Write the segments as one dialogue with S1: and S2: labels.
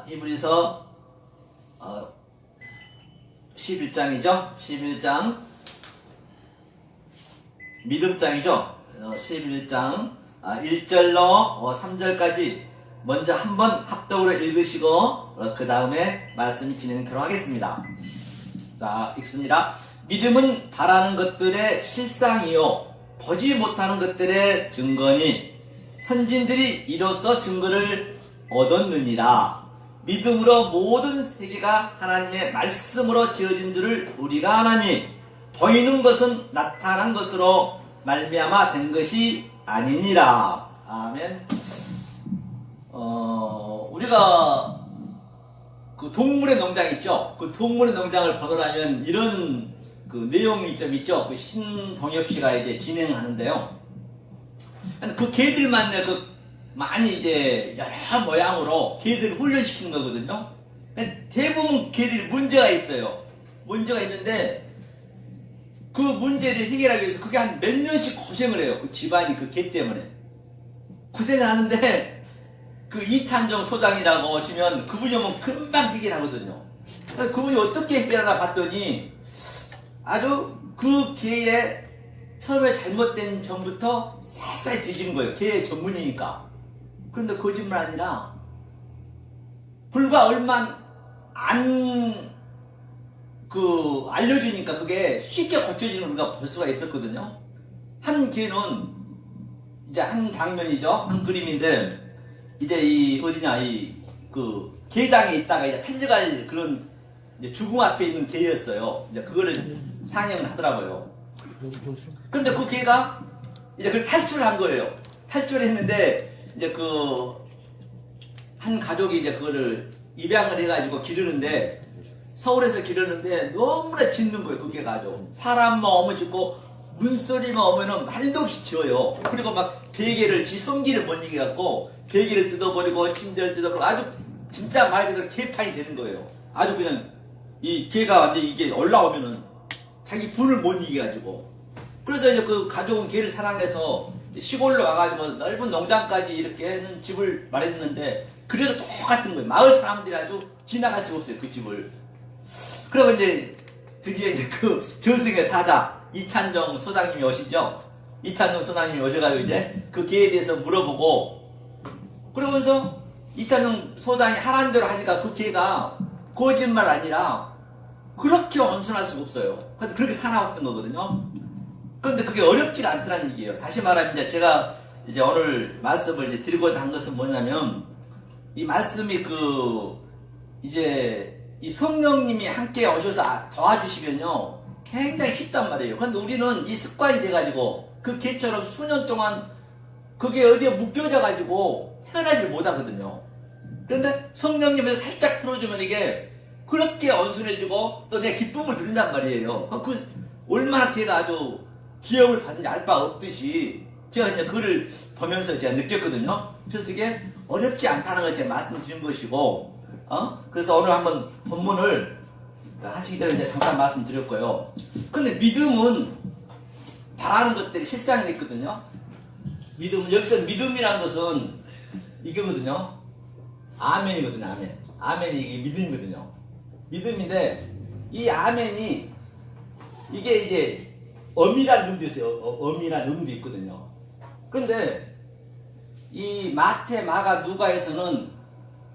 S1: 히브리서 11장이죠. 11장 믿음장이죠. 11장 1절로 3절까지 먼저 한번 합독으로 읽으시고 그 다음에 말씀이 진행되도록 하겠습니다. 자, 읽습니다. 믿음은 바라는 것들의 실상이요 보지 못하는 것들의 증거니 선진들이 이로써 증거를 얻었느니라. 믿음으로 모든 세계가 하나님의 말씀으로 지어진 줄을 우리가 아나니 보이는 것은 나타난 것으로 말미암아 된 것이 아니니라. 아멘. 우리가 그 동물의 농장 있죠. 그 동물의 농장을 보더라면 이런 그 내용이 좀 있죠. 그 신동엽 씨가 이제 진행하는데요. 그 개들만 많이 이제 여러 모양으로 개들을 훈련시키는 거거든요. 대부분 개들이 문제가 있어요. 문제가 있는데 그 문제를 해결하기 위해서 그게 한 몇 년씩 고생을 해요. 그 집안이 그 개 때문에 고생을 하는데 그 이찬종 소장이라고 오시면 그분이 오면 금방 해결하거든요. 그분이 어떻게 해결하나 봤더니 아주 그 개의 처음에 잘못된 점부터 샅샅이 뒤지는 거예요. 개의 전문이니까. 그런데 거짓말 아니라 불과 얼마 알려주니까 그게 쉽게 고쳐지는 걸 우리가 볼 수가 있었거든요. 한 개는 이제 한 장면이죠. 한 그림인데 이제 그 개장에 있다가 이제 팔려갈 그런 이제 죽음 앞에 있는 개였어요. 이제 그거를 상영을 하더라고요. 그런데 그 개가 이제 그걸 탈출을 한 거예요. 탈출을 했는데 이제 그 한 가족이 이제 그거를 입양을 해가지고 기르는데 서울에서 기르는데 너무나 짖는 거예요. 그 개가 아주 사람만 오면 짖고 문소리만 오면은 말도 없이 짖어요. 그리고 막 베개를 지 성기를 못 이겨갖고 베개를 뜯어버리고 침대를 뜯어버리고 아주 진짜 말 그대로 개판이 되는 거예요. 아주 그냥 이 개가 완전 이게 올라오면은 자기 분을 못 이겨가지고 그래서 이제 그 가족은 개를 사랑해서 시골로 와가지고 넓은 농장까지 이렇게는 집을 마련했는데 그래도 똑같은 거예요. 마을 사람들이 아주 지나갈 수가 없어요. 그 집을. 그리고 이제 드디어 이제 그 저승의 사자 이찬종 소장님이 오시죠. 이찬종 소장님이 오셔가지고 이제 그 개에 대해서 물어보고 그러면서 이찬종 소장이 하라는 대로 하니까 그 개가 거짓말 아니라 그렇게 온순할 수가 없어요. 그렇게 살아왔던 거거든요. 그런데 그게 어렵지가 않더라는 얘기예요. 다시 말하면 이제 제가 이제 오늘 말씀을 이제 드리고자 한 것은 뭐냐면 이 말씀이 이제 이 성령님이 함께 오셔서 도와주시면요 굉장히 쉽단 말이에요. 그런데 우리는 이 습관이 돼가지고 그 개처럼 수년 동안 그게 어디에 묶여져가지고 헤어나질 못하거든요. 그런데 성령님에서 살짝 틀어주면 이게 그렇게 온순해지고 또 내 기쁨을 누린단 말이에요. 얼마나 걔가 아주 기억을 받은지 알 바 없듯이 제가 이제 그걸 보면서 제가 느꼈거든요. 그래서 이게 어렵지 않다는 걸 제가 말씀드린 것이고, 그래서 오늘 한번 본문을 하시기 전에 이제 잠깐 말씀드렸고요. 근데 믿음은 바라는 것들이 실상이 있거든요. 믿음은, 여기서 믿음이라는 것은 이거거든요. 아멘이거든요, 아멘. 아멘이 이게 믿음이거든요. 믿음인데, 이 아멘이, 이게 이제, 엄이라는 음도 있어요. 엄이라는 음도 있거든요. 그런데, 이 마태, 마가, 누가에서는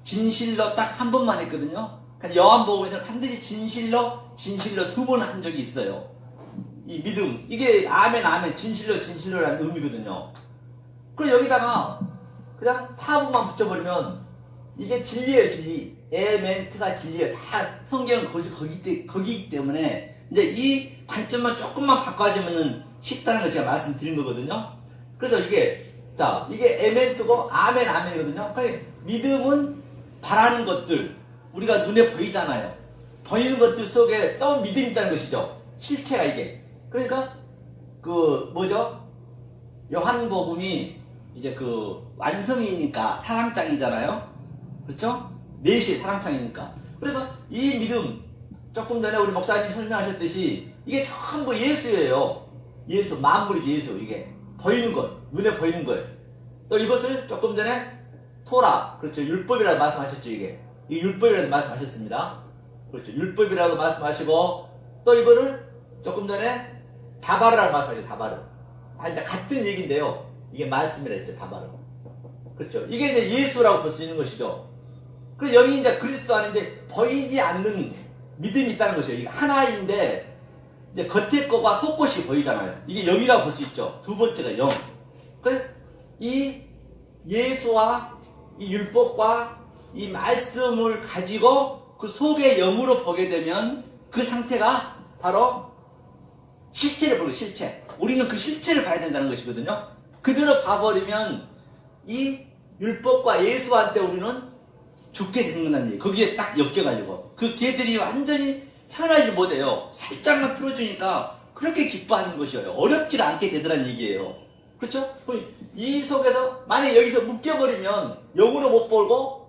S1: 진실로 딱 한 번만 했거든요. 그러니까 요한복음에서는 반드시 진실로 두 번 한 적이 있어요. 이 믿음. 이게 아멘, 아멘, 진실로라는 의미거든요. 그리고 여기다가 그냥 타부만 붙여버리면 이게 진리예요, 진리. 에멘트가 진리예요. 다 성경은 거기이기 때문에 이제 이 관점만 조금만 바꿔주면은 쉽다는 걸 제가 말씀드린 거거든요. 그래서 이게 에멘트고 아멘, 아멘이거든요. 그러니까 믿음은 바라는 것들, 우리가 눈에 보이잖아요. 보이는 것들 속에 또 믿음이 있다는 것이죠. 실체가 이게. 그러니까 요한복음이 이제 완성이니까 사랑장이잖아요. 그렇죠? 4시에 사랑장이니까. 그러니까 이 믿음, 조금 전에 우리 목사님 설명하셨듯이 이게 전부 예수예요. 예수, 만물이 예수, 이게. 보이는 것, 눈에 보이는 것. 또 이것을 조금 전에 토라, 그렇죠. 율법이라고 말씀하셨죠, 이게. 이 율법이라고 말씀하셨습니다. 그렇죠. 율법이라고 말씀하시고 또 이거를 조금 전에 다바르라고 말씀하셨죠. 다바르. 다 이제 같은 얘기인데요. 이게 말씀이라 했죠. 다바르. 그렇죠. 이게 이제 예수라고 볼 수 있는 것이죠. 그리고 여기 이제 그리스도 안에 이제 보이지 않는 믿음이 있다는 것이에요. 이게 하나인데 이제 겉에 거가 속것이 보이잖아요. 이게 영이라고 볼 수 있죠. 두 번째가 영. 그래서 이 예수와 이 율법과 이 말씀을 가지고 그 속의 영으로 보게 되면 그 상태가 바로 실체를 보는 실체. 우리는 그 실체를 봐야 된다는 것이거든요. 그대로 봐버리면 이 율법과 예수한테 우리는 죽게 된다는 얘기. 거기에 딱 엮여가지고 그 개들이 완전히 편하지 못해요. 살짝만 틀어주니까 그렇게 기뻐하는 것이에요. 어렵지가 않게 되더란 얘기예요. 그렇죠? 이 속에서 만약에 여기서 묶여버리면 영으로 못 보고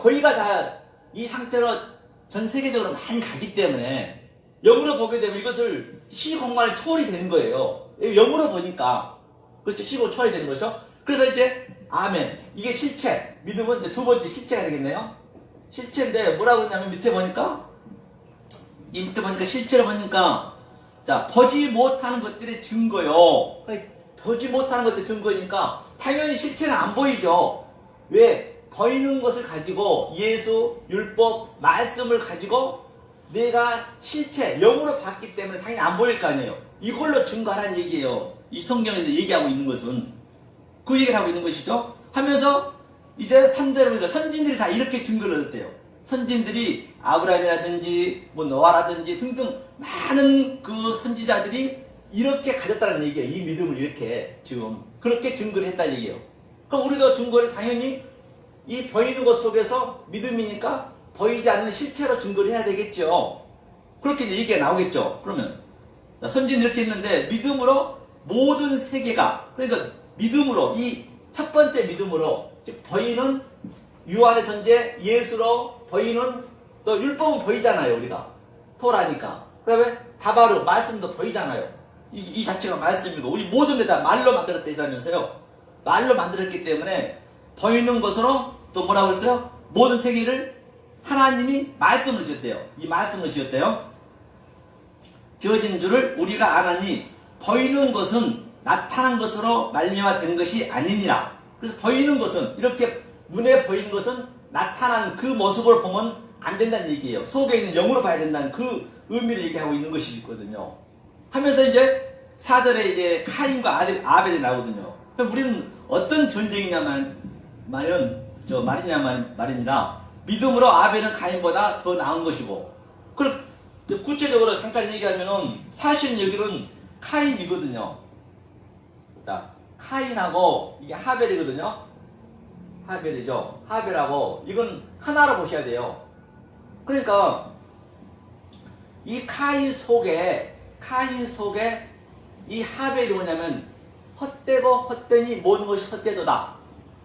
S1: 거의가 다 이 상태로 전 세계적으로 많이 가기 때문에 영으로 보게 되면 이것을 시공간에 초월이 되는 거예요. 영으로 보니까. 그렇죠? 시공간 초월이 되는 거죠. 그래서 이제 아멘. 이게 실체. 믿음은 이제 두 번째 실체가 되겠네요. 실체인데 뭐라고 했냐면 밑에 보니까 이 밑에 보니까 실체를 보니까 자 보지 못하는 것들의 증거요. 보지 못하는 것들의 증거니까 당연히 실체는 안 보이죠. 왜? 보이는 것을 가지고 예수, 율법, 말씀을 가지고 내가 실체, 영으로 봤기 때문에 당연히 안 보일 거 아니에요. 이걸로 증거하라는 얘기예요. 이 성경에서 얘기하고 있는 것은 그 얘기를 하고 있는 것이죠. 하면서 이제 3대로 보니까 선진들이 다 이렇게 증거를 얻었대요. 선진들이 아브라함이라든지 뭐 노아라든지 등등 많은 그 선지자들이 이렇게 가졌다는 얘기예요. 이 믿음을 이렇게 지금 그렇게 증거를 했다는 얘기예요. 그럼 우리도 증거를 당연히 이 보이는 것 속에서 믿음이니까 보이지 않는 실체로 증거를 해야 되겠죠. 그렇게 이제 얘기가 나오겠죠. 그러면 선진 이렇게 했는데 믿음으로 모든 세계가 그러니까 믿음으로 이 첫 번째 믿음으로 보이는 유한의 존재 예수로 보이는 또 율법은 보이잖아요. 우리가 토라니까 그 다음에 다바르 말씀도 보이잖아요. 이 자체가 말씀이고 우리 모든 게 다 말로 만들었다면서요. 말로 만들었기 때문에 보이는 것으로 또 뭐라고 했어요? 모든 세계를 하나님이 말씀으로 지었대요. 이 말씀으로 지었대요. 지어진 줄을 우리가 아나니 보이는 것은 나타난 것으로 말미암아 된 것이 아니니라. 그래서 보이는 것은 이렇게 눈에 보이는 것은 나타난 그 모습을 보면 안 된다는 얘기예요. 속에 있는 영으로 봐야 된다는 그 의미를 얘기하고 있는 것이 있거든요. 하면서 이제 4절에 이제 카인과 아벨이 나오거든요. 그럼 우리는 어떤 전쟁이냐면 말입니다. 믿음으로 아벨은 카인보다 더 나은 것이고, 구체적으로 잠깐 얘기하면은 사실 여기는 카인이거든요. 자, 카인하고 이게 하벨이거든요. 하벨이죠. 하벨하고 이건 하나로 보셔야 돼요. 그러니까 이 카인 속에 이 하벨이 뭐냐면 헛되고 헛되니 모든 것이 헛되도다.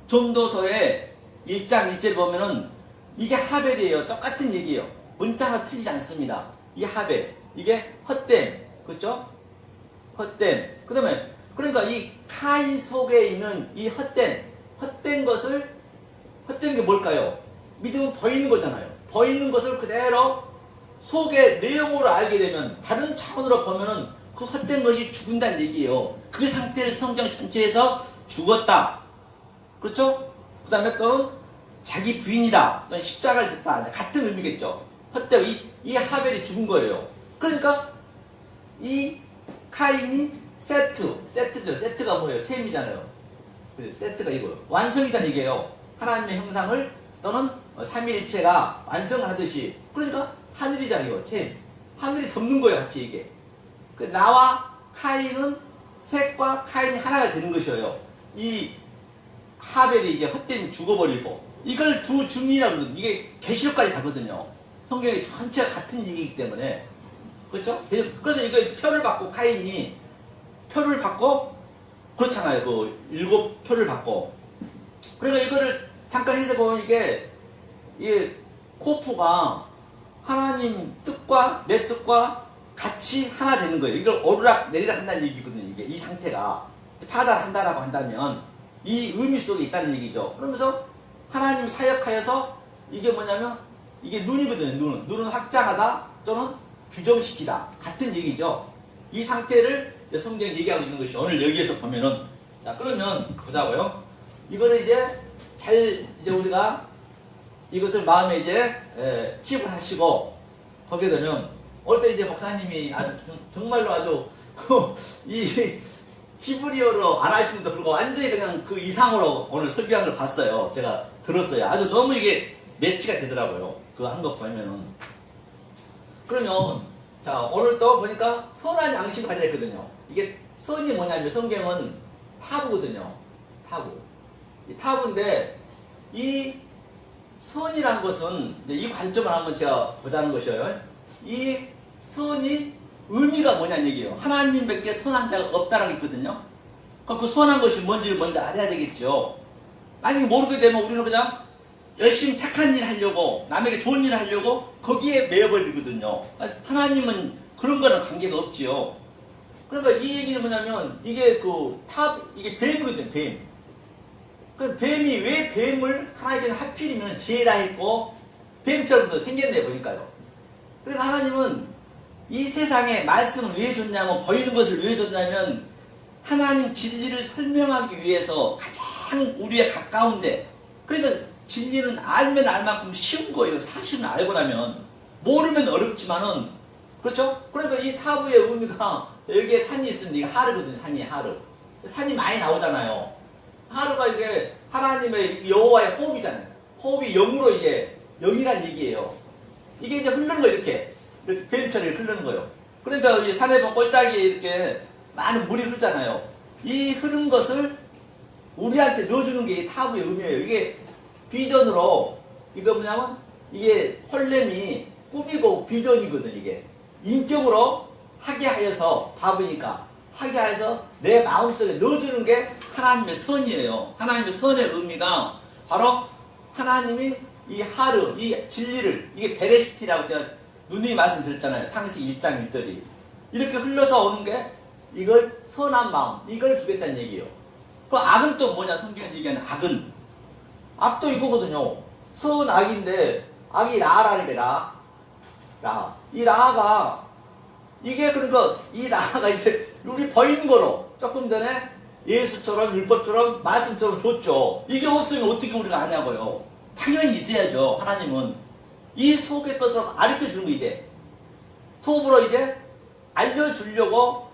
S1: 전도서의 1장 1절 보면은 이게 하벨이에요. 똑같은 얘기예요. 문자가 틀리지 않습니다. 이 하벨 이게 헛됨, 그렇죠? 헛됨. 그다음에 그러니까 이 카인 속에 있는 이 헛된 것을 헛된 게 뭘까요? 믿음은 보이는 거잖아요. 보이는 것을 그대로 속의 내용으로 알게 되면 다른 차원으로 보면은 그 헛된 것이 죽은다는 얘기예요. 그 상태를 성경 전체에서 죽었다. 그렇죠? 그 다음에 또 자기 부인이다. 또 십자가를 졌다. 같은 의미겠죠. 헛되고 이 하벨이 죽은 거예요. 그러니까 이 카인이 세트죠. 세트가 뭐예요? 셈이잖아요. 세트가 이거예요. 완성이라는 얘기예요. 하나님의 형상을 또는 삼위일체가 완성을 하듯이. 그러니까 하늘이잖아요. 셈. 하늘이 덮는 거예요. 같이 이게. 나와 카인은 셋과 카인이 하나가 되는 것이에요. 이 하벨이 이제 헛되면 죽어버리고 이걸 두 증인이라고 그러거든요. 이게 계시록까지 가거든요. 성경이 전체가 같은 얘기이기 때문에. 그렇죠? 그래서 이거 표를 받고 카인이 표를 받고 그렇잖아요. 그 7표를 받고. 그러니까 이거를 잠깐 해석해보면 이게 코프가 하나님 뜻과 내 뜻과 같이 하나 되는 거예요. 이걸 오르락 내리락 한다는 얘기거든요. 이게 이 상태가 파달한다라고 한다면 이 의미 속에 있다는 얘기죠. 그러면서 하나님 사역하여서 이게 뭐냐면 이게 눈이거든요. 눈은 확장하다 또는 규정시키다 같은 얘기죠. 이 상태를 성경이 얘기하고 있는 것이 오늘 여기에서 보면은 자 그러면 보자고요. 이거를 이제 잘 이제 우리가 이것을 마음에 이제 킵을 하시고 보게 되면 올 때 이제 목사님이 아주 정말로 아주 이 히브리어로 안 하시는데 불구하고 완전히 그냥 그 이상으로 오늘 설교한 걸 봤어요. 제가 들었어요. 아주 너무 이게 매치가 되더라고요. 그거 한 거 보면은. 그러면 자 오늘 또 보니까 선한 양심을 가지라 했거든요. 이게 선이 뭐냐면 성경은 타부거든요. 타부. 이 타부인데 이 선이란 것은 이제 이 관점을 한번 제가 보자는 것이에요. 이 선이 의미가 뭐냐는 얘기예요. 하나님밖에 선한 자가 없다라고 있거든요. 그럼 그 선한 것이 뭔지를 먼저 알아야 되겠죠. 만약에 모르게 되면 우리는 그냥 열심히 착한 일 하려고 남에게 좋은 일 하려고 거기에 매여버리거든요. 하나님은 그런 거랑 관계가 없지요. 그러니까 이 얘기는 뭐냐면 이게 이게 뱀이거든요. 뱀. 그럼 뱀이 왜 뱀을 하나님께서 하필이면 지혜라 했고 뱀처럼도 생겼네 보니까요. 그러니까 하나님은 이 세상에 말씀을 왜 줬냐면 보이는 것을 왜 줬냐면 하나님 진리를 설명하기 위해서 가장 우리에 가까운데 그러니까 진리는 알면 알 만큼 쉬운 거예요. 사실은 알고 나면 모르면 어렵지만은 그렇죠? 그러니까 이 타부의 의미가 여기에 산이 있으면 이게 하르거든요. 산이 하르. 산이 많이 나오잖아요. 하루가 이게 하나님의 여호와의 호흡이잖아요. 호흡이 영으로 이게 영이란 얘기예요. 이게 이제 흐르는 거 이렇게 뱀처럼 흐르는 거예요. 그러니까 이 산에 보면 꼴짝이 이렇게 많은 물이 흐르잖아요. 이 흐른 것을 우리한테 넣어주는 게 타부의 의미예요. 이게 비전으로 이거 뭐냐면 이게 홀렘이 꿈이고 비전이거든. 이게 인격으로 하게 하여서 바보니까 하게 해서 내 마음속에 넣어주는 게 하나님의 선이에요. 하나님의 선의 의미가 바로 하나님이 이 하루, 이 진리를 이게 베레시티라고 제가 누누이 말씀드렸잖아요. 창세기 1장 1절이 이렇게 흘러서 오는 게 이걸 선한 마음 이걸 주겠다는 얘기예요. 그 악은 또 뭐냐? 성경에서 얘기하는 악은 악도 이거거든요. 선악인데 악이 라라는 라. 이 라가 이게 그러니까 이 라가 이제 우리 보이는 거로 조금 전에 예수처럼 율법처럼 말씀처럼 줬죠. 이게 없으면 어떻게 우리가 아냐고요. 당연히 있어야죠. 하나님은 이 속의 것을 가르쳐 주는 거 이제 톱으로 이제 알려주려고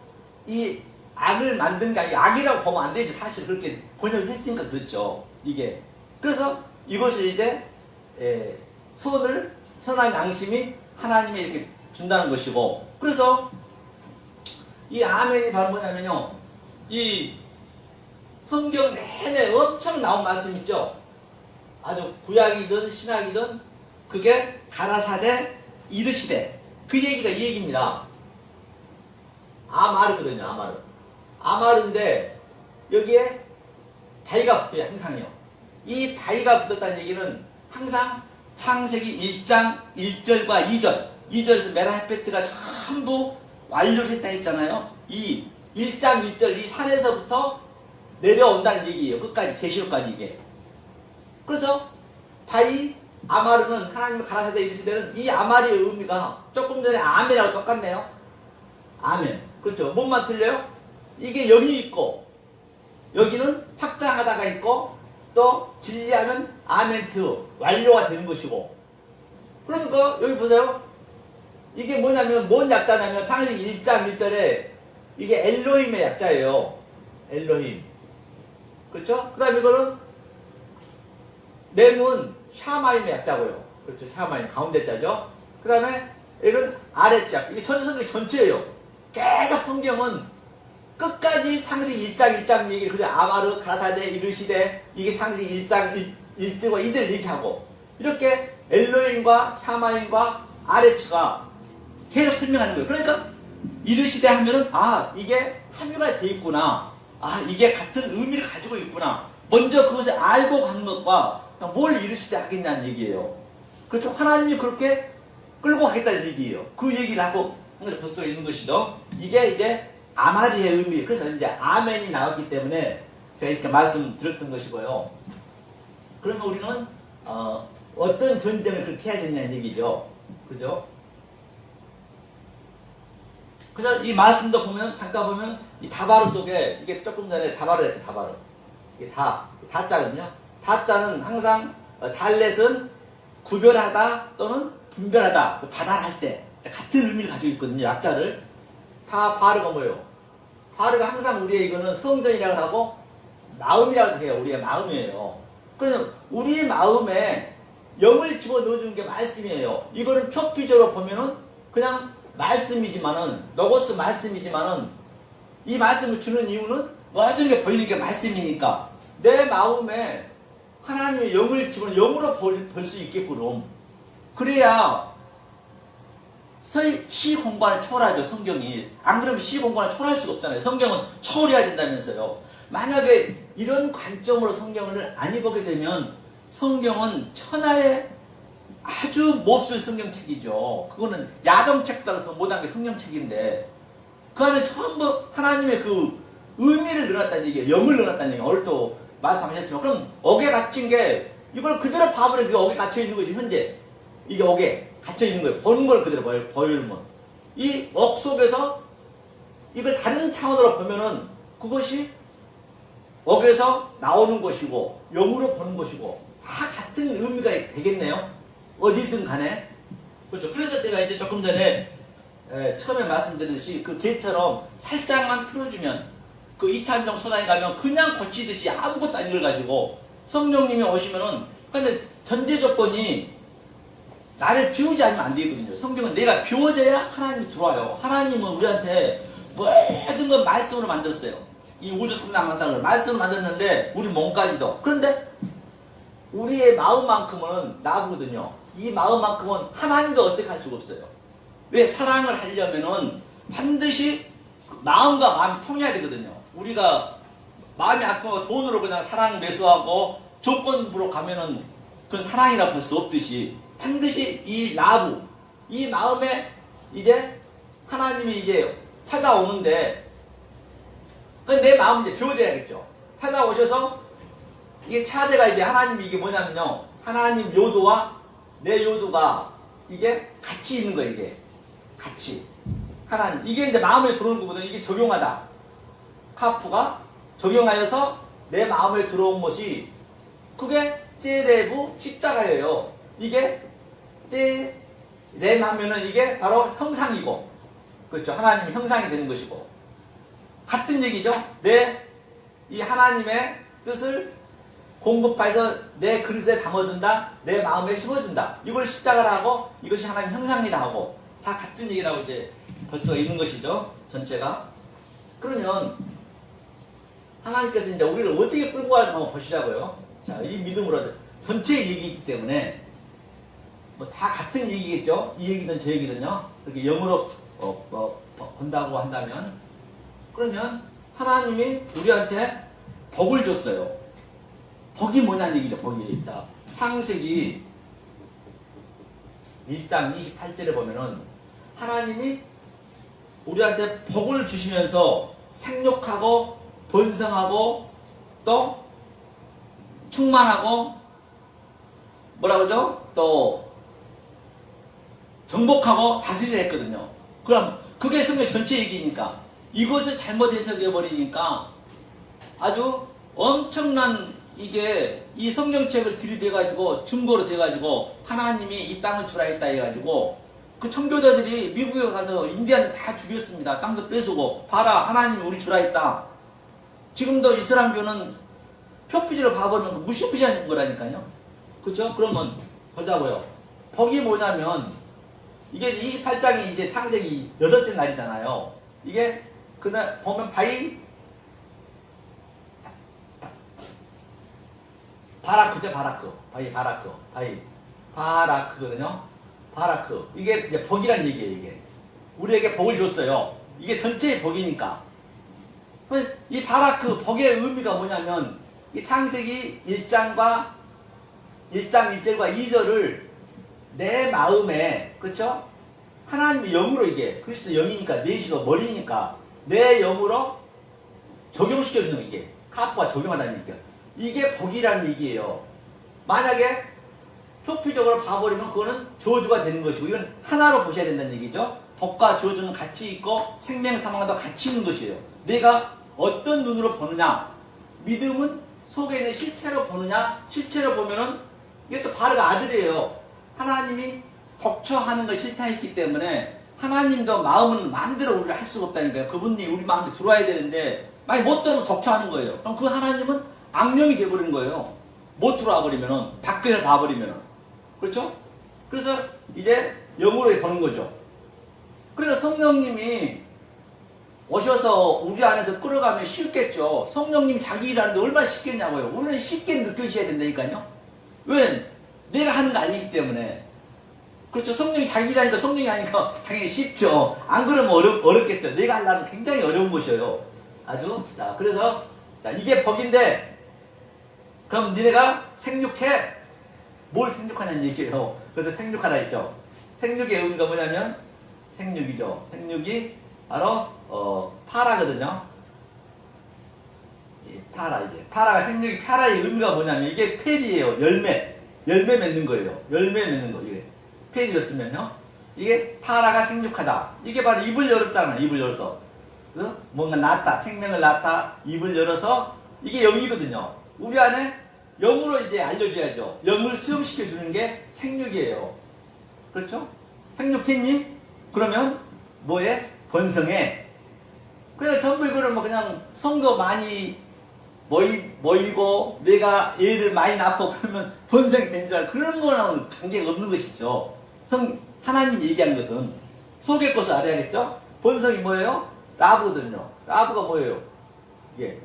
S1: 이 악을 만든 게 아니라 악이라고 보면 안 되지. 사실 그렇게 번역을 했으니까 그렇죠. 이게 그래서 이것을 이제 선을 선한 양심이 하나님이 이렇게 준다는 것이고 그래서 이 아멘이 바로 뭐냐면요. 이 성경 내내 엄청 나온 말씀 있죠. 아주 구약이든 신약이든 그게 가라사대 이르시되 그 얘기가 이 얘기입니다. 아마르거든요. 아마르. 아마르인데 여기에 다이가 붙어요. 항상요. 이 다이가 붙었다는 얘기는 항상 창세기 1장 1절과 2절 2절에서 메라헤페트가 전부 완료를 했다 했잖아요. 이 1장 1절 이 산에서부터 내려온다는 얘기예요. 끝까지 계시록까지 이게. 그래서 다이 아마르는 하나님의 가라사대 이르시되는 이 아마르의 의미가 조금 전에 아멘하고 똑같네요. 아멘. 그렇죠. 뭔만 틀려요? 이게 영이 있고 여기는 확장하다가 있고 또 진리하면 아멘트 완료가 되는 것이고 그러니까 여기 보세요. 이게 뭐냐면 뭔 약자냐면 창세기 1장 1절에 이게 엘로힘의 약자예요. 엘로힘. 그렇죠? 그 다음에 이거는 렘은 샤마임의 약자고요. 그렇죠. 샤마임 가운데 자죠. 그 다음에 이건 아랫자. 이게 성경 전체예요. 계속 성경은 끝까지 창세기 1장 얘기를 그래 아마르 가라사대 이르시되 이게 창세기 1장 1절과 2절 얘기하고 이렇게 엘로힘과 샤마임과 아레츠가 계속 설명하는 거예요. 그러니까 이르시되 하면은 아 이게 함유가 돼 있구나. 아 이게 같은 의미를 가지고 있구나. 먼저 그것을 알고 간 것과 뭘 이르시되 하겠냐는 얘기예요. 그렇죠? 하나님이 그렇게 끌고 가겠다는 얘기예요. 그 얘기를 하고 볼 수가 있는 것이죠. 이게 이제 아마리의 의미. 그래서 이제 아멘이 나왔기 때문에 제가 이렇게 말씀드렸던 것이고요. 그러면 우리는 어떤 전쟁을 그렇게 해야 되냐는 얘기죠. 그죠? 그래서 이 말씀도 보면, 잠깐 보면, 이 다바르 속에, 이게 조금 전에 다바르 했죠, 다바르. 이게 다자거든요. 다자는 항상, 달렛은 구별하다 또는 분별하다, 바다할 때, 같은 의미를 가지고 있거든요, 약자를. 바르가 뭐예요? 바르가 항상 우리의 이거는 성전이라고 하고, 마음이라고 해요. 우리의 마음이에요. 그래서 우리의 마음에 영을 집어넣어주는 게 말씀이에요. 이거를 표피적으로 보면은 그냥 말씀이지만은, 로고스 말씀이지만은, 이 말씀을 주는 이유는 모든 게 보이는 게 말씀이니까 내 마음에 하나님의 영을 집어넣어 영으로 볼 수 있게끔, 그래야 시 공간을 초월하죠. 성경이. 안 그러면 시 공간을 초월할 수가 없잖아요. 성경은 초월해야 된다면서요. 만약에 이런 관점으로 성경을 안 읽게 되면 성경은 천하의 아주 몹쓸 성경책이죠. 그거는 야동책 따라서 못한 게 성경책인데, 그 안에 전부 하나님의 그 의미를 넣었다는 얘기예요. 영을 넣었다는 얘기예요. 오늘 또 말씀하셨지만, 그럼 억에 갇힌 게, 이걸 그대로 봐버려. 그게 억에 갇혀 있는 거지, 현재. 이게 억에 갇혀 있는 거예요. 보는 걸 그대로 보여주면. 이 억 속에서 이걸 다른 차원으로 보면은 그것이 억에서 나오는 것이고, 영으로 보는 것이고, 다 같은 의미가 되겠네요. 어디든 간에. 그렇죠. 그래서 제가 이제 조금 전에 처음에 말씀드렸듯이 그 개처럼 살짝만 틀어주면, 그 이찬종 소당에 가면 그냥 고치듯이 아무것도 아닌 걸 가지고 성령님이 오시면은, 근데 전제 조건이 나를 비우지 않으면 안 되거든요. 성경은 내가 비워져야 하나님이 들어와요. 하나님은 우리한테 모든 걸 말씀으로 만들었어요. 이 우주 삼당만상을 말씀으로 만들었는데, 우리 몸까지도. 그런데 우리의 마음만큼은 나거든요. 이 마음만큼은 하나님도 어떻게 할 수가 없어요. 왜? 사랑을 하려면은 반드시 마음과 마음이 통해야 되거든요. 우리가 마음이 안 통하고 돈으로 그냥 사랑 매수하고 조건부로 가면은 그건 사랑이라 볼 수 없듯이, 반드시 이 라브, 이 마음에 이제 하나님이 이제 찾아오는데, 내 마음 이제 비워져야겠죠. 찾아오셔서 이게 차대가 이제 하나님이 이게 뭐냐면요, 하나님 요도와 내 요도가 이게 같이 있는 거예요. 이게 같이 하나님, 이게 이제 마음에 들어오는 거거든요. 이게 적용하다, 카프가 적용하여서 내 마음에 들어온 것이, 그게 제레부 십자가예요. 이게 제렘 하면은 이게 바로 형상이고, 그렇죠. 하나님의 형상이 되는 것이고, 같은 얘기죠. 이 하나님의 뜻을 공급해서 내 그릇에 담아준다, 내 마음에 심어준다. 이걸 십자가라고, 이것이 하나님 형상이라 하고, 다 같은 얘기라고 이제 볼 수가 있는 것이죠. 전체가. 그러면 하나님께서 이제 우리를 어떻게 끌고 갈지 한번 보시자고요. 자, 이 믿음으로 전체 얘기이기 때문에 뭐 다 같은 얘기겠죠. 이 얘기든 저 얘기든요. 이렇게 영으로 본다고 한다면, 그러면 하나님이 우리한테 복을 줬어요. 복이 뭐냐는 얘기죠. 복이. 자, 창세기 1장 28절에 보면은 하나님이 우리한테 복을 주시면서 생육하고 번성하고 또 충만하고 뭐라고 그러죠? 또 정복하고 다스리라 했거든요. 그럼 그게 성경 전체 얘기니까, 이것을 잘못 해석해버리니까 아주 엄청난, 이게 이 성경책을 들이대가지고 증거로 돼가지고 하나님이 이 땅을 주라 했다 해가지고 그 청교도들이 미국에 가서 인디안 다 죽였습니다. 땅도 뺏어고, 봐라 하나님이 우리 주라 했다. 지금도 이슬람교는 표피적으로 봐버리는 거 무시무시한 거라니까요. 그렇죠? 그러면 보자고요. 복이 뭐냐면, 이게 28장이 이제 창세기 8째 날이잖아요. 이게 그날 보면 바라크죠. 바라크거든요. 바라크. 이게 이제 복이란 얘기예요. 이게 우리에게 복을 줬어요. 이게 전체의 복이니까. 이 바라크 복의 의미가 뭐냐면, 이 창세기 1장 1절과 2절을 내 마음에, 그렇죠? 하나님의 영으로, 이게 그리스도 영이니까, 내시가 머리니까 내 영으로 적용시켜주는 거, 이게 카프가 적용하다는 얘기야. 이게 복이라는 얘기예요. 만약에 표피적으로 봐버리면 그거는 저주가 되는 것이고, 이건 하나로 보셔야 된다는 얘기죠. 법과 저주는 같이 있고 생명 사망도 같이 있는 것이에요. 내가 어떤 눈으로 보느냐, 믿음은 속에 있는 실체로 보느냐, 실체로 보면은 이게 또 바로가 아들이에요. 하나님이 덕처하는 걸 싫다했기 때문에 하나님도 마음은 마음대로 우리를 할 수가 없다니까요. 그분이 우리 마음에 들어와야 되는데 만약 못 들어오면 덕처하는 거예요. 그럼 그 하나님은 악령이 되어버리는 거예요. 못 들어와 버리면은, 밖에서 봐버리면은. 그렇죠? 그래서 이제 영으로 보는 거죠. 그래서 성령님이 오셔서 우리 안에서 끌어가면 쉽겠죠. 성령님 자기 일하는데 얼마나 쉽겠냐고요. 우리는 쉽게 느껴져야 된다니까요. 왜? 내가 하는 거 아니기 때문에. 그렇죠. 성령이 자기 일하니까 성령이 하니까 당연히 쉽죠. 안 그러면 어렵겠죠. 내가 하려면 굉장히 어려운 것이에요. 아주. 자, 그래서, 자, 이게 법인데, 그럼 니네가 생육해. 뭘 생육하냐는 얘기예요. 그래서 생육하라 했죠. 생육의 의미가 뭐냐면, 생육이죠. 생육이 바로, 파라거든요. 파라, 이제. 파라가 생육이, 파라의 의미가 뭐냐면, 이게 페리예요. 열매. 열매 맺는 거예요. 열매 맺는 거, 이게. 페리였으면요. 이게 파라가 생육하다. 이게 바로 입을 열었잖아요. 입을 열어서. 뭔가 낳다. 생명을 낳다. 입을 열어서. 이게 영이거든요. 우리 안에 영으로 이제 알려줘야죠. 영을 수용시켜 주는 게 생육이에요. 그렇죠? 생육했니? 그러면 뭐해? 번성해. 그래서 전부 이거를 뭐 그냥 성도 많이 모이고 내가 애를 많이 낳고 그러면 번성이 된 줄 알고 그런 거랑은 관계가 없는 것이죠. 하나님 얘기한 것은 속의 것을 알아야겠죠? 번성이 뭐예요? 라브거든요. 라브가 뭐예요? 이게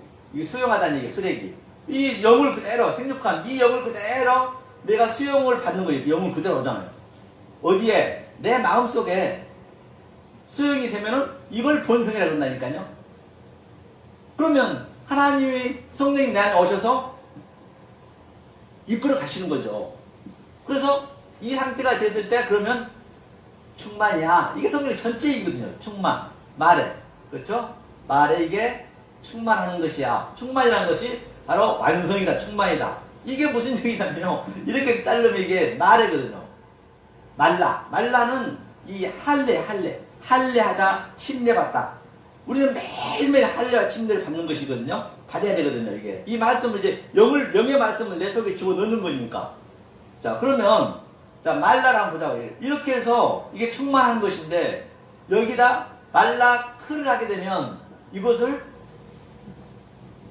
S1: 수용하다는 얘기, 쓰레기. 이 영을 그대로, 생육한 이 영을 그대로 내가 수용을 받는 거예요. 영을 그대로 오잖아요. 어디에? 내 마음속에 수용이 되면은 이걸 번성이라고 한다니까요. 그러면 하나님이 성령이 내 안에 오셔서 이끌어 가시는 거죠. 그래서 이 상태가 됐을 때 그러면 충만이야. 이게 성령 전체 얘기거든요. 충만. 말에. 그렇죠? 말에 이게 충만하는 것이야. 충만이라는 것이 바로 완성이다. 충만이다. 이게 무슨 얘기냐면요. 이렇게 자르면 이게 말이거든요. 말라. 말라는 이 할례하다, 침례받다. 우리는 매일매일 할례와 침례를 받는 것이거든요. 받아야 되거든요, 이게. 이 말씀을 이제, 영의 말씀을 내 속에 집어넣는 거니까. 자, 그러면, 자, 말라랑 보자고. 이렇게 해서 이게 충만한 것인데, 여기다 말라크를 하게 되면 이것을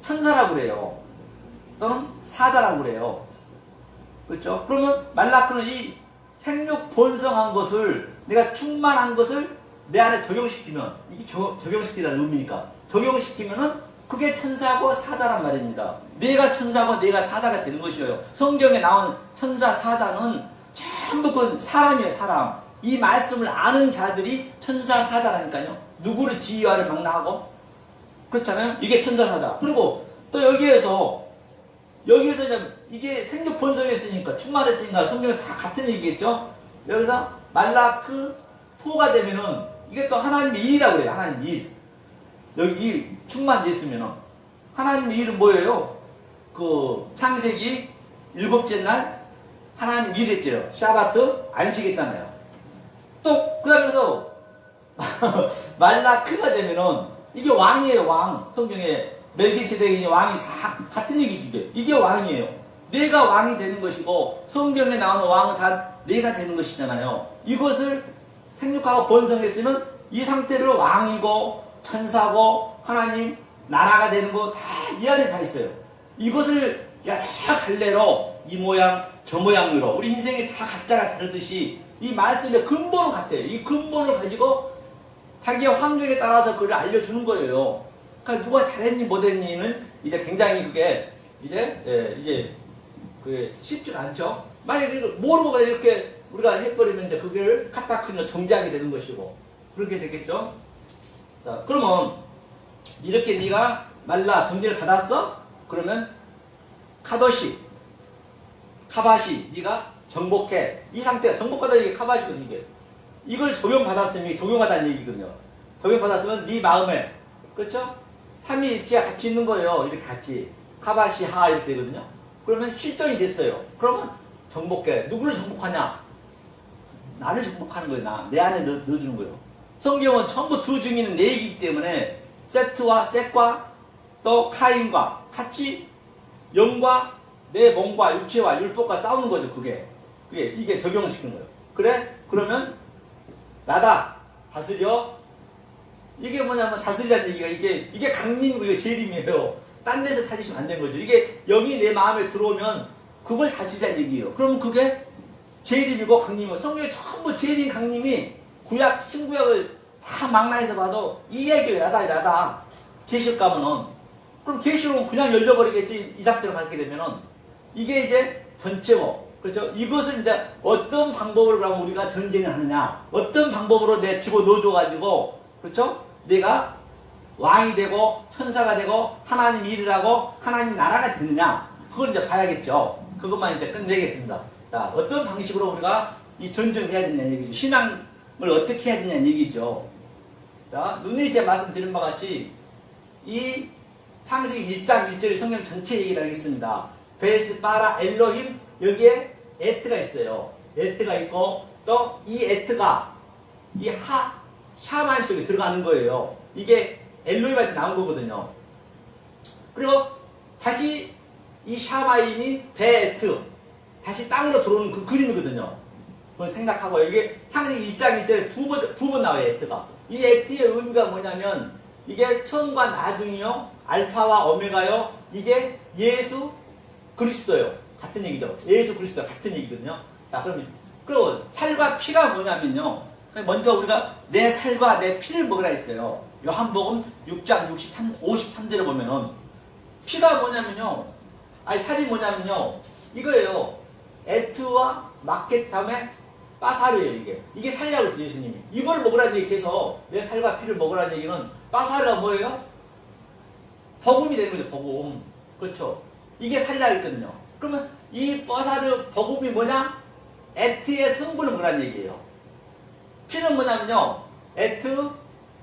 S1: 천사라고 그래요. 또는 사자라고 그래요. 그렇죠? 그러면 말라크는 이 생육 번성한 것을, 내가 충만한 것을 내 안에 적용시키면, 이게 적용시키다는 의미니까. 적용시키면은 그게 천사고 사자란 말입니다. 내가 천사고 내가 사자가 되는 것이에요. 성경에 나온 천사, 사자는 전부 그 사람이에요, 사람. 이 말씀을 아는 자들이 천사, 사자라니까요. 누구를 지휘하를 망라하고. 그렇잖아요. 이게 천사, 사자. 그리고 또 여기에서 이게 생육 번성했으니까, 충만했으니까 성경은 다 같은 얘기겠죠? 여기서 말라크 토가 되면은 이게 또 하나님의 일이라고 그래요. 하나님의 일. 여기 일 충만됐으면은 하나님의 일은 뭐예요? 그 창세기 7째 날 하나님 일했죠. 샤바트 안식했잖아요. 또 그러면서 말라크가 되면은 이게 왕이에요. 왕. 성경에 멜기세덱이 왕이 다 같은 얘기죠. 이게 왕이에요. 내가 왕이 되는 것이고 성경에 나오는 왕은 다 내가 되는 것이잖아요. 이것을 생육하고 번성했으면 이 상태로 왕이고 천사고 하나님 나라가 되는 거 다 이 안에 다 있어요. 이것을 여러 갈래로 이 모양 저 모양으로 우리 인생이 다 각자가 다르듯이 이 말씀의 근본은 같아요. 이 근본을 가지고 자기의 환경에 따라서 그걸 알려주는 거예요. 그러니까 누가 잘했니 못했니는 이제 굉장히 그게 이제 그게 쉽지가 않죠. 만약에 모르고 그냥 이렇게 우리가 해버리면 이제 그걸 카타크니로 정지하게 되는 것이고 그렇게 되겠죠. 자, 그러면 이렇게 네가 말라 정지를 받았어? 그러면 카도시, 카바시 네가 정복해. 이 상태가 정복하다는 얘기 카바시거든요. 이게 이걸 적용받았으면 적용하다는 얘기거든요. 적용받았으면 네 마음에 그렇죠? 삼위일체가 같이 있는 거예요. 이렇게 같이 카바시하 이렇게 되거든요. 그러면 실전이 됐어요. 그러면 정복해. 누구를 정복하냐? 나를 정복하는 거예요. 내 안에 넣어주는 거예요. 성경은 전부 두 증인은 내 얘기이기 때문에 셋과 또 카인과 같이 영과 내 몸과 육체와 율법과 싸우는 거죠. 이게 적용시키는 거예요. 그래? 그러면 나다 다스려. 이게 뭐냐면 다스리라는 얘기가 이게 강림이고 이게 재림이에요. 딴 데서 찾으시면 안 되는 거죠. 이게 영이 내 마음에 들어오면 그걸 다스리라는 얘기예요. 그러면 그게 재림이고 강림이고 성경에 전부 재림 강림이 구약 신구약을 다 망라해서 봐도 이 얘기예요. 나다. 계시록 가면은 그럼 계시록은 그냥 열려버리겠지. 이 상태로 가게 되면은 이게 이제 전체고 그렇죠? 이것을 이제 어떤 방법으로 그러면 우리가 전쟁을 하느냐? 어떤 방법으로 내 집어 넣어줘가지고 그렇죠? 내가 왕이 되고 천사가 되고 하나님 일을 하고 하나님 나라가 되느냐? 그걸 이제 봐야겠죠. 그것만 이제 끝내겠습니다. 자, 어떤 방식으로 우리가 이 전쟁을 해야 되느냐 얘기죠. 신앙을 어떻게 해야 되느냐 얘기죠. 자, 눈에 이제 말씀드린 바와 같이 이 창세기 1장 1절의 성경 전체 얘기를 하겠습니다. 베스 바라 엘로힘 여기에 에트가 있어요. 에트가 있고 또 이 에트가 이 샤마임 속에 들어가는 거예요. 이게 엘로힘한테 나온 거거든요. 그리고 다시 이 샤마임이 베에트 다시 땅으로 들어오는 그 그림이거든요. 그걸 생각하고 이게 창세기 1장 1절에 두 번 나와요. 에트가. 이 에트의 의미가 뭐냐면 이게 처음과 나중이요. 알파와 오메가요. 이게 예수 그리스도요. 같은 얘기죠. 예수 그리스도 같은 얘기거든요. 자, 그리고 살과 피가 뭐냐면요. 먼저 우리가 내 살과 내 피를 먹으라 했어요. 요한복음 6장 53절에 보면은 피가 뭐냐면요. 살이 뭐냐면요. 이거예요. 에트와 마켓탐의 빠사르예요. 이게 살이라고 했어요. 예수님이. 이걸 먹으라는 얘기해서 내 살과 피를 먹으라는 얘기는 빠사르가 뭐예요? 복음이 되는 거죠. 복음. 그렇죠. 이게 살이라고 했거든요. 그러면 이 빠사르 복음이 뭐냐? 에트의 성분을 먹으라는 얘기예요. 피는 뭐냐면요. 에트,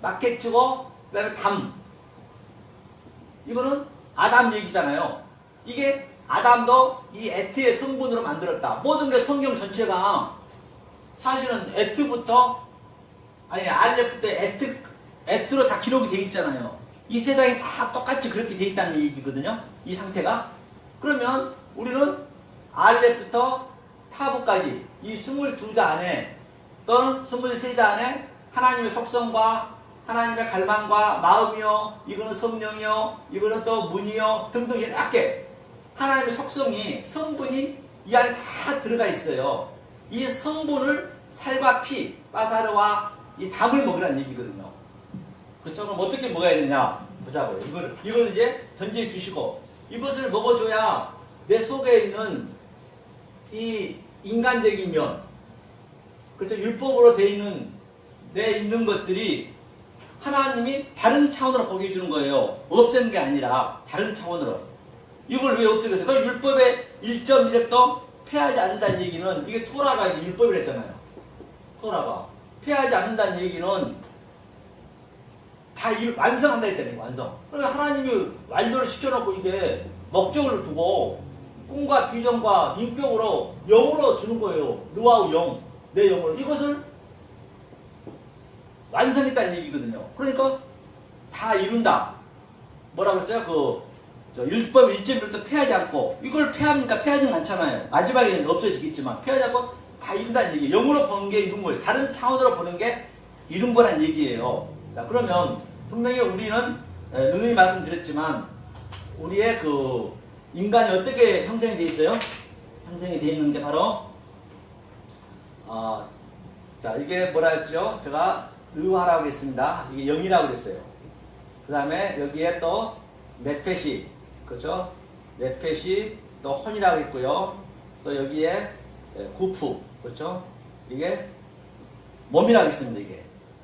S1: 마켓츠고 그 다음에 담. 이거는 아담 얘기잖아요. 이게 아담도 이 에트의 성분으로 만들었다. 모든 게 성경 전체가 사실은 에트부터 알렙부터 에트로 다 기록이 돼 있잖아요. 이 세상이 다 똑같이 그렇게 돼 있다는 얘기거든요. 이 상태가. 그러면 우리는 알렙부터 타부까지 이 22자 안에 또는 23자 안에 하나님의 속성과 하나님의 갈망과 마음이요, 이거는 성령이요, 이거는 또 문이요 등등 이렇게 하나님의 속성이 성분이 이 안에 다 들어가 있어요. 이 성분을 살과 피, 빠사르와 이 담을 먹으라는 얘기거든요. 그렇죠? 그럼 어떻게 먹어야 되냐 보자고요. 이걸 이제 던져 주시고 이것을 먹어줘야 내 속에 있는 이 인간적인 면, 그렇죠? 율법으로 되어 있는 내 있는 것들이 하나님이 다른 차원으로 보게 해주는 거예요. 없애는 게 아니라 다른 차원으로. 이걸 왜 없애겠어요? 그 율법의 1.1획도 폐하지 않는다는 얘기는 이게 토라가 이게 율법이라 했잖아요. 토라가. 폐하지 않는다는 얘기는 다 완성한다 했잖아요. 완성. 그러니까 하나님이 완료를 시켜놓고 이게 목적을 두고 꿈과 비전과 인격으로 영으로 주는 거예요. 노하우 영. 내 영으로. 이것을 완성했다는 얘기거든요. 그러니까 다 이룬다. 뭐라고 했어요? 율법 1.1도 폐하지 않고 이걸 폐합니까? 폐하지는 않잖아요. 마지막에는 없어지겠지만 폐하지 않고 다 이룬다는 얘기예요. 영으로 보는 게 이룬 거예요. 다른 차원으로 보는 게 이룬 거란 얘기예요. 자, 그러면 분명히 우리는 누누이 말씀드렸지만 우리의 인간이 어떻게 형성이 되어 있어요? 형성이 되어 있는 게 바로 자, 이게 뭐라 했죠? 제가 느하라고 했습니다. 이게 영이라고 그랬어요. 그 다음에 여기에 또 네펫이, 그렇죠? 네펫이 또 혼이라고 했고요. 또 여기에 구프, 그렇죠? 이게 몸이라고 했습니다.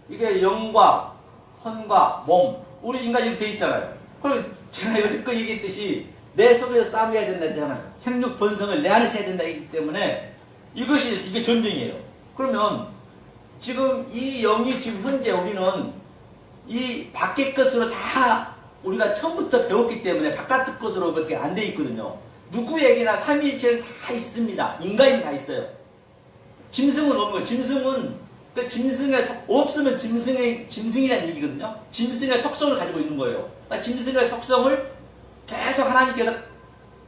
S1: 이게 영과 혼과 몸, 우리 인간이 이렇게 돼 있잖아요. 그럼 제가 여지껏 얘기했듯이 내 속에서 싸움해야 된다 했잖아요. 생육 본성을 내 안에서 해야 된다 했기 때문에 이게 전쟁이에요. 그러면 지금 이 영이 지금 현재 우리는 이 밖의 것으로 다 우리가 처음부터 배웠기 때문에 바깥의 것으로밖에 안 돼 있거든요. 누구에게나 삼위일체는 다 있습니다. 인간이 다 있어요. 짐승은 없는 거예요. 짐승은 그 짐승의 없으면 짐승이라는 얘기거든요. 짐승의 속성을 가지고 있는 거예요. 그러니까 짐승의 속성을 계속 하나님께서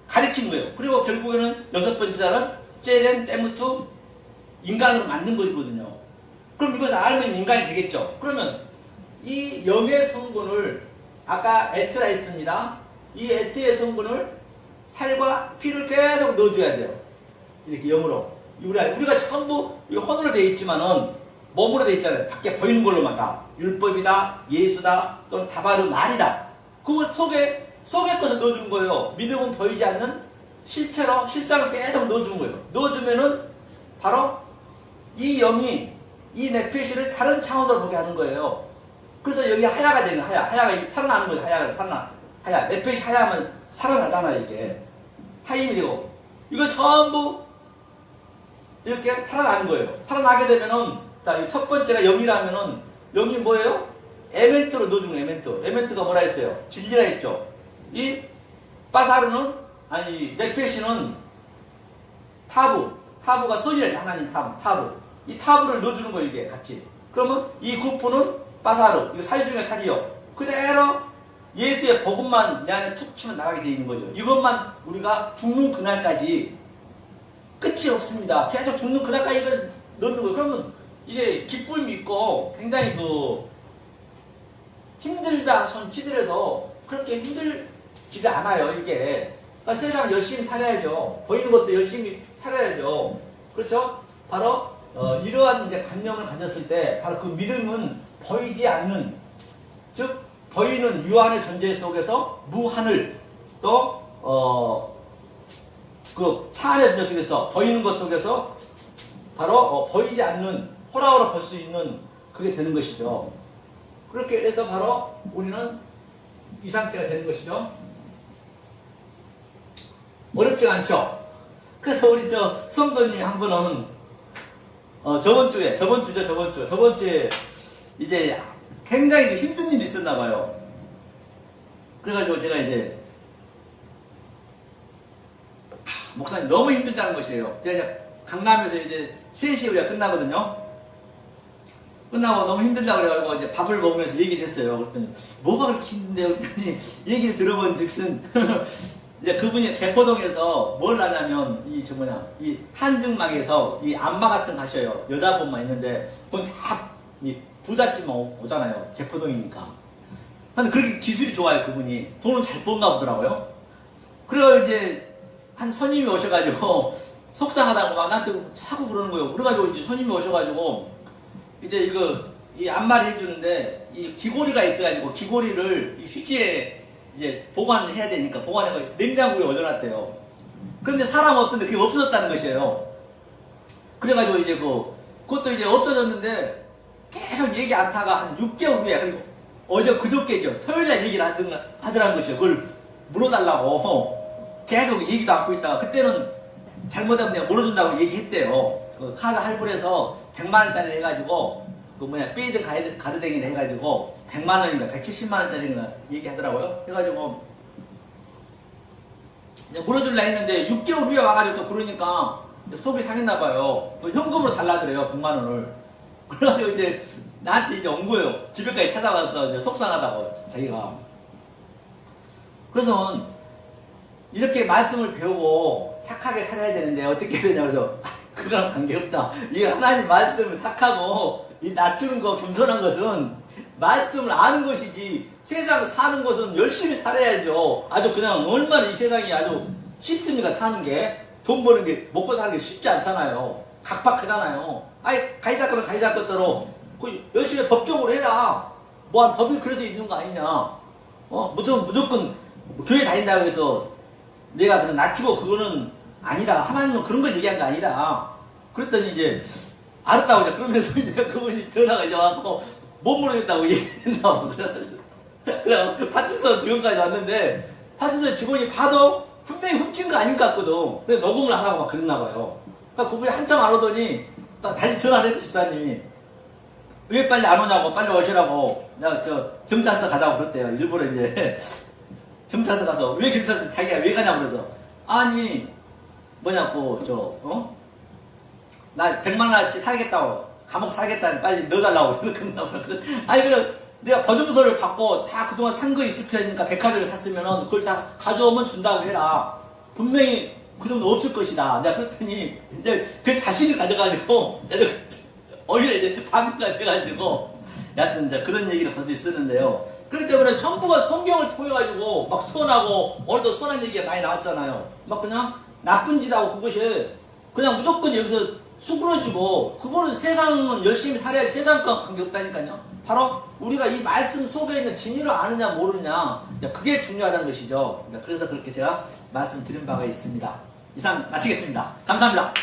S1: 가리키는 거예요. 그리고 결국에는 여섯 번째 자는 째렘 때무투 인간으로 만든 거거든요. 그럼 이것을 알면 인간이 되겠죠. 그러면 이 영의 성분을 아까 에트라 했습니다. 이 에트의 성분을 살과 피를 계속 넣어줘야 돼요. 이렇게 영으로. 우리가 전부 혼으로 되어 있지만은 몸으로 되어 있잖아요. 밖에 보이는 걸로만 다. 율법이다, 예수다, 또는 다바르 말이다. 그거 속에 것을 넣어주는 거예요. 믿음은 보이지 않는 실체로, 실상을 계속 넣어주는 거예요. 넣어주면은 바로 이 영이 이 네페시를 다른 차원으로 보게 하는 거예요. 그래서 여기 하야가 되는 하야가 살아나는 거죠. 하야. 네페시 하야하면 살아나잖아, 이게. 하임이 되고. 이거 전부 이렇게 살아나는 거예요. 살아나게 되면은, 자, 첫 번째가 영이라면은, 영이 뭐예요? 에멘트로 넣어주는 거예요, 에멘트. 에멘트가 뭐라 했어요? 진리라 했죠. 이 빠사르는, 네페시는 타부가 선이라죠. 하나님 타부. 이 타부를 넣어주는 거예요, 이게 같이. 그러면 이 구프는 빠사르, 이거 살 중에 살이요. 그대로 예수의 복음만 내 안에 툭 치면 나가게 돼 있는 거죠. 이것만 우리가 죽는 그날까지 끝이 없습니다. 계속 죽는 그날까지 이걸 넣는 거예요. 그러면 이게 기쁨이 있고 굉장히 힘들다 손 치더라도 그렇게 힘들지가 않아요, 이게. 그러니까 세상을 열심히 살아야죠. 보이는 것도 열심히 살아야죠. 그렇죠? 바로 이러한 이제 관념을 가졌을 때 바로 그 믿음은 보이지 않는, 즉 보이는 유한의 존재 속에서 무한을 또 그 차 안의 존재 속에서 보이는 것 속에서 바로 보이지 않는 호락호락 볼 수 있는 그게 되는 것이죠. 그렇게 해서 바로 우리는 이 상태가 되는 것이죠. 어렵지 않죠? 그래서 우리 성도님이 한 분은 저번 주에 이제 굉장히 힘든 일이 있었나 봐요. 그래가지고 제가 이제 목사님 너무 힘들다는 것이에요. 제가 강남에서 이제 3시에 우리가 끝나거든요. 끝나고 너무 힘들다고 그래가지고 이제 밥을 먹으면서 얘기를 했어요. 그랬더니 뭐가 그렇게 힘든데요? 그랬더니 얘기를 들어본 즉슨 이제 그분이 개포동에서 뭘 하냐면 이 한증막에서 이 안마 같은 거 하셔요. 여자분만 있는데 그건 다 이 부잣집만 오잖아요. 개포동이니까. 근데 그렇게 기술이 좋아요, 그분이. 돈은 잘 번가 보더라고요. 그래서 이제 한 손님이 오셔가지고 속상하다고 막 나한테 자꾸 그러는 거예요. 그래가지고 이제 손님이 오셔가지고 이제 이 안마를 해주는데 이 귀고리가 있어가지고 귀고리를 이 휴지에 이제 보관해야 되니까 보관해서 냉장고에 올려놨대요. 그런데 사람 없었는데 그게 없어졌다는 것이에요. 그래가지고 이제 그것도 이제 없어졌는데 계속 얘기 안 타가 한 6개월 후에, 그리고 어제 그저께죠. 토요일날 얘기를 하더라는 것이요. 그걸 물어달라고 계속 얘기도 않고 있다가 그때는 잘못하면 내가 물어준다고 얘기했대요. 그 카드 할부해서 100만원짜리 해가지고 삐든 가르댕이를 해가지고 100만원인가 170만원짜리인가 얘기하더라고요. 해가지고 물어줄라 했는데 6개월 후에 와가지고 또 그러니까 속이 상했나봐요. 현금으로 달라더래요, 100만원을. 그래가지고 이제 나한테 이제 온 거예요. 집에까지 찾아와서 이제 속상하다고, 자기가. 그래서 이렇게 말씀을 배우고 착하게 살아야 되는데 어떻게 되냐. 그래서 그거랑 관계없다. 이 하나님 말씀을 착하고 이 낮추는 거, 겸손한 것은 말씀을 아는 것이지, 세상 사는 것은 열심히 살아야죠. 아주 그냥 얼마나 이 세상이 아주 쉽습니까, 사는 게. 돈 버는 게, 먹고 사는 게 쉽지 않잖아요. 각박하잖아요. 가이사건은 가이사건대로 열심히 법적으로 해라. 법이 그래서 있는 거 아니냐. 무조건 교회 다닌다고 해서 내가 그냥 낮추고 그거는 아니다. 하나님은 그런 걸 얘기한 거 아니다. 그랬더니 이제 알았다고 이제 그러면서 이제 그분이 전화가 이제 와서 못 모르겠다고 얘기했나. 그래서 파출소 직원까지 왔는데 파출소 직원이 봐도 분명히 훔친 거 아닌 것 같거든. 그래서 녹음을 안 하고 막 그랬나 봐요. 그러니까 그분이 한참 안 오더니 다시 전화를 했대, 집사님이. 왜 빨리 안 오냐고, 빨리 오시라고. 내가 경찰서 가자고 그랬대요. 일부러 이제 경찰서 가서. 왜 경찰서 자기가 왜 가냐고 그래서 아니 뭐냐고 나 100만원어치 살겠다고 감옥 살겠다니 빨리 넣어달라고 그러거든. 아니 그래 내가 보증서를 받고 다 그동안 산 거 있을 테니까 백화점을 샀으면은 그걸 다 가져오면 준다고 해라. 분명히 그 정도 없을 것이다. 내가 그랬더니 이제 그 자신을 가져가지고 오히려 이제 반대가 돼가지고 여하튼 이제 그런 얘기를 벌써 있었는데요. 그렇기 때문에 전부가 성경을 통해가지고 막 선하고 오늘도 선한 얘기가 많이 나왔잖아요. 막 그냥 나쁜 짓하고 그것이 그냥 무조건 여기서 수그러지고 그거는 세상은 열심히 살아야지 세상과 관계없다니까요. 바로 우리가 이 말씀 속에 있는 진리를 아느냐 모르느냐 그게 중요하다는 것이죠. 그래서 그렇게 제가 말씀드린 바가 있습니다. 이상 마치겠습니다. 감사합니다.